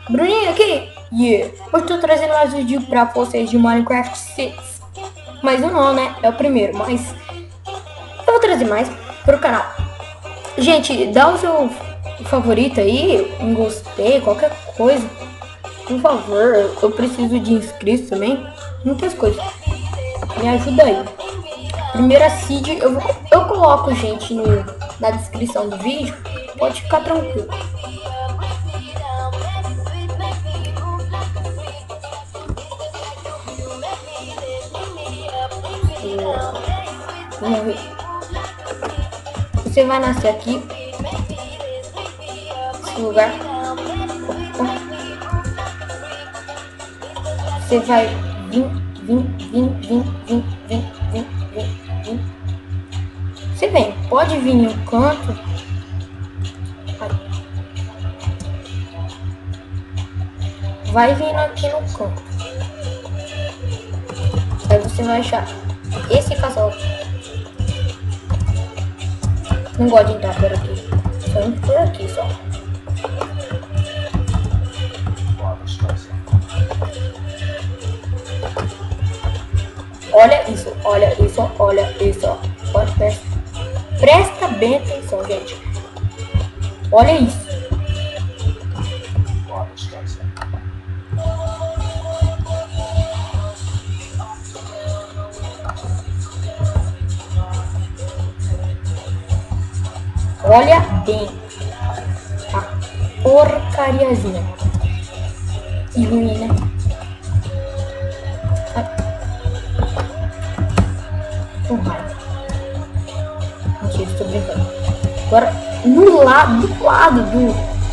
Bruninho aqui. Hoje tô trazendo mais um vídeo pra vocês de Minecraft 6. Mas não, né? É o primeiro, mas eu vou trazer mais pro canal. Gente, dá o seu favorito aí, um gostei, qualquer coisa. Por favor, eu preciso de inscritos também. Muitas coisas. Me ajuda aí. Primeira seed, eu coloco, gente, na descrição do vídeo. Pode ficar tranquilo. Vamos ver. Você vai nascer aqui. Esse lugar. Você vai vir. Você vem, pode vir no canto. Vai vindo aqui no canto. Aí você vai achar esse casal. Não gosto de entrar por aqui. Só entro por aqui só. Olha isso, olha isso, olha isso. Presta bem atenção, gente. Olha isso. Olha bem a porcariazinha. Que ruim, né? Mentira, estou brincando. Agora, do lado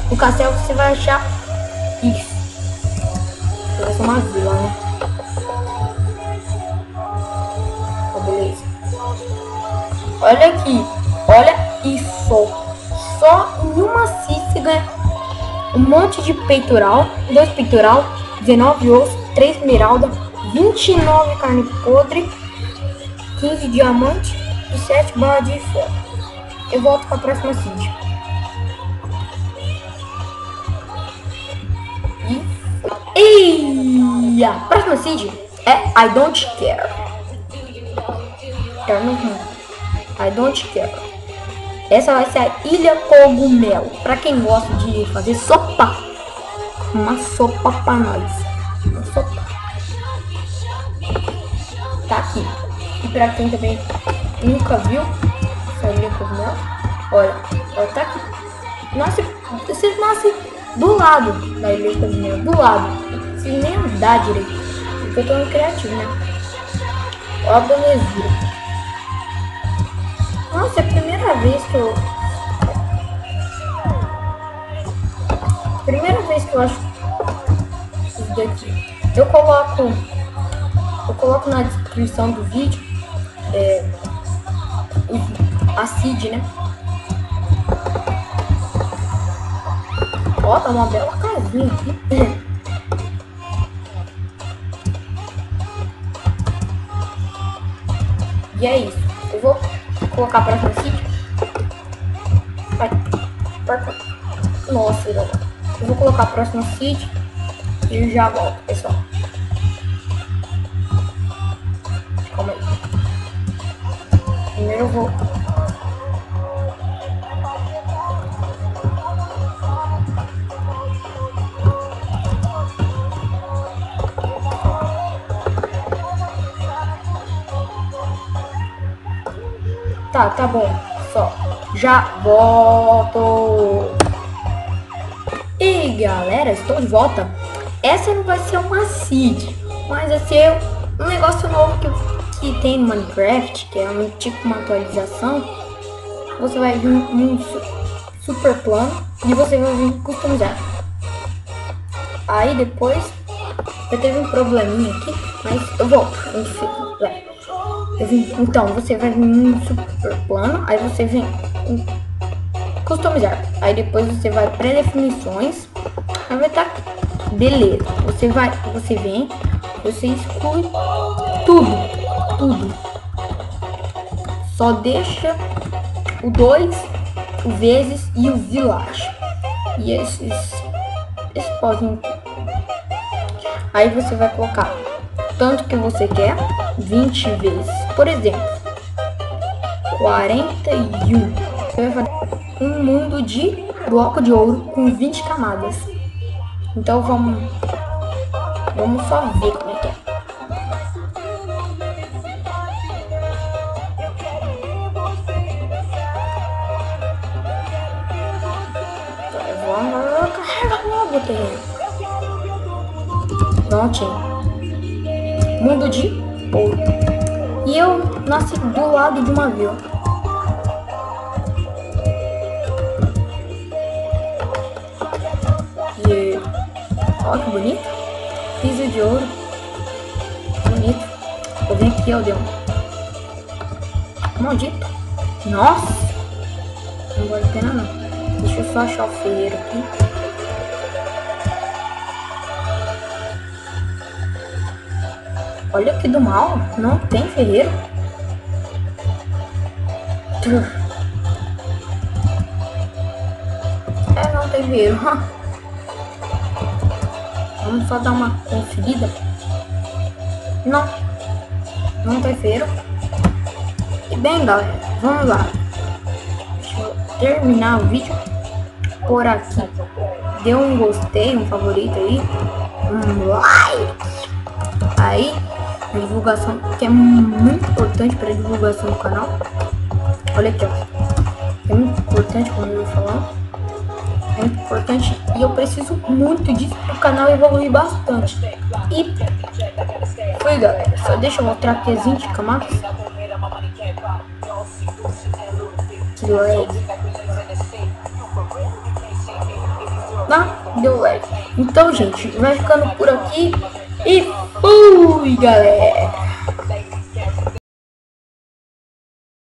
do castelo, você vai achar isso. Vai ser uma vila, né? Oh, beleza. Olha aqui. Olha isso. Só em uma seed você ganha um monte de peitoral, 2 peitoral, 19 osso, 3 esmeralda, 29 carne podre, 15 diamante e 7 barras de ferro. Eu volto para a próxima seed. E a próxima seed é I don't care. I don't care. Essa vai ser a Ilha Cogumelo. Pra quem gosta de fazer sopa. Uma sopa pra nós. Uma sopa. Tá aqui. E pra quem também nunca viu essa Ilha Cogumelo. Olha, ela tá aqui. Nossa, você nasce do lado da Ilha Cogumelo. Do lado. Sem nem andar direito. Porque eu tô no criativo, né? Olha a belezura. Nossa, é a primeira vez que eu... acho isso daqui. Eu coloco na descrição do vídeo a seed, né? Ó, tá uma bela casinha aqui. E é isso. Eu vou colocar a próxima seed. Vai. Nossa, eu vou colocar a próxima seed e já volto, pessoal. Calma aí. Primeiro eu vou... Tá bom. Só. Já volto. E galera, estou de volta. Essa não vai ser uma seed, mas vai ser um negócio novo que tem no Minecraft, que é tipo uma atualização. Você vai vir num super plano e você vai vir customizar. Aí depois eu teve um probleminha aqui, mas eu volto. Então você vai vir num super plano, aí você vem customizar, aí depois você vai pré-definições, aí vai estar beleza. Você vem, você exclui tudo, só deixa o 2, o vezes e o village. E esses esse pozinho aqui. Aí você vai colocar tanto que você quer, 20 vezes, por exemplo, 41. Você vai fazer um mundo de bloco de ouro com 20 camadas. Então vamos só ver como é que é. Carrega logo o terreno. Prontinho. Mundo de ouro. E eu nasci do lado de uma vila. E olha que bonito. Piso de ouro. Bonito. Vou vir aqui, ó, deu. Maldito. Nossa. Não vale a pena não. Deixa eu só achar o ferreiro aqui. Olha que do mal, não tem ferreiro. Não tem ferreiro. Vamos só dar uma conferida. Não tem ferreiro. E bem, galera, vamos lá. Deixa eu terminar o vídeo por aqui. Dê um gostei, um favorito aí, um like. Aí, a divulgação, que é muito importante para a divulgação do canal. Olha aqui, ó. É muito importante, como eu vou falar. É muito importante e eu preciso muito disso para o canal evoluir bastante. E foi, galera. Só deixa eu mostrar aqui as 20 camadas. Que lag. Deu lag. Então, gente, vai ficando por aqui. E fui, galera!